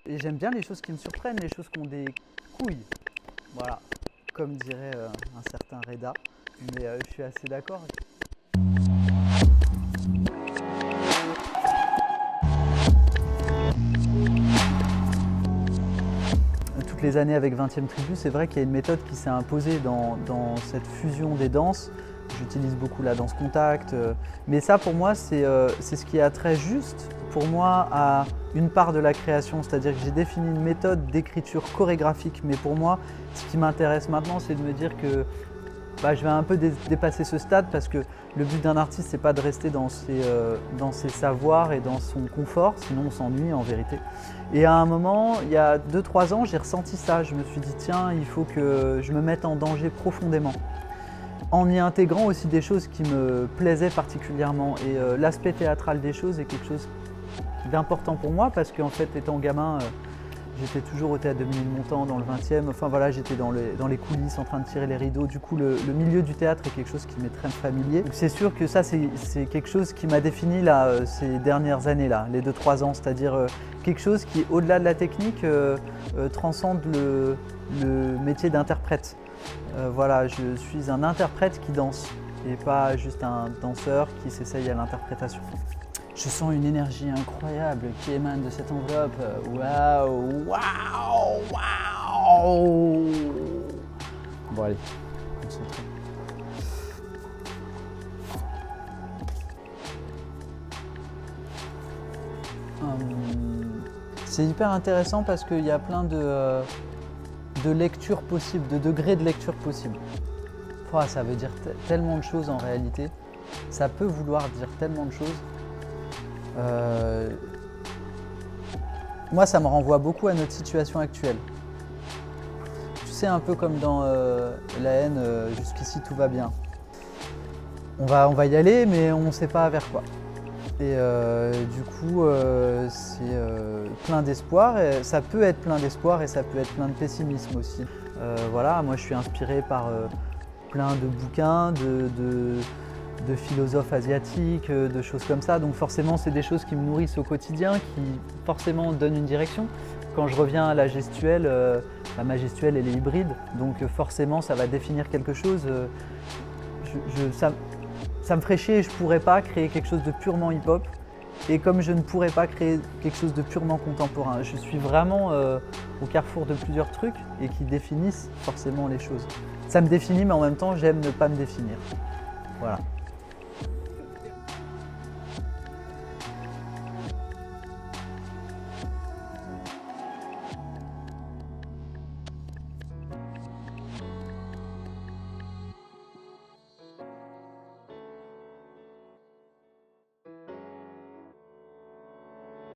Et j'aime bien les choses qui me surprennent, les choses qui ont des couilles. Voilà, comme dirait un certain Reda. Mais je suis assez d'accord. Toutes les années avec 20e Tribu, c'est vrai qu'il y a une méthode qui s'est imposée dans cette fusion des danses. J'utilise beaucoup la danse contact, mais ça pour moi c'est ce qui est très juste pour moi à une part de la création, c'est-à-dire que j'ai défini une méthode d'écriture chorégraphique, mais pour moi ce qui m'intéresse maintenant c'est de me dire que je vais un peu dépasser ce stade parce que le but d'un artiste c'est pas de rester dans ses savoirs et dans son confort, sinon on s'ennuie en vérité. Et à un moment, il y a 2-3 ans, j'ai ressenti ça, je me suis dit tiens, il faut que je me mette en danger profondément, en y intégrant aussi des choses qui me plaisaient particulièrement. Et l'aspect théâtral des choses est quelque chose d'important pour moi parce qu'en fait, étant gamin, j'étais toujours au théâtre de Ménilmontant dans le 20e. Enfin voilà, j'étais dans les coulisses en train de tirer les rideaux. Du coup, le milieu du théâtre est quelque chose qui m'est très familier. C'est sûr que ça, c'est quelque chose qui m'a défini là, ces dernières années-là, les 2-3 ans. C'est-à-dire quelque chose qui, au-delà de la technique, transcende le métier d'interprète. Voilà, je suis un interprète qui danse et pas juste un danseur qui s'essaye à l'interprétation. Je sens une énergie incroyable qui émane de cette enveloppe. Waouh, waouh, waouh. Bon allez, concentré. C'est hyper intéressant parce qu'il y a plein de lectures possibles, de degrés de lecture possibles. Ça veut dire tellement de choses en réalité. Ça peut vouloir dire tellement de choses. Moi, ça me renvoie beaucoup à notre situation actuelle. Tu sais, un peu comme dans La haine, jusqu'ici tout va bien. On va y aller, mais on ne sait pas vers quoi. Et du coup, c'est plein d'espoir. Ça peut être plein d'espoir et ça peut être plein de pessimisme aussi. Voilà, moi je suis inspiré par plein de bouquins, de philosophes asiatiques, de choses comme ça. Donc forcément, c'est des choses qui me nourrissent au quotidien, qui forcément donnent une direction. Quand je reviens à la gestuelle, ma gestuelle elle est hybride, donc forcément ça va définir quelque chose. Ça me ferait chier et je ne pourrais pas créer quelque chose de purement hip-hop. Et comme je ne pourrais pas créer quelque chose de purement contemporain, je suis vraiment au carrefour de plusieurs trucs et qui définissent forcément les choses. Ça me définit, mais en même temps, j'aime ne pas me définir. Voilà.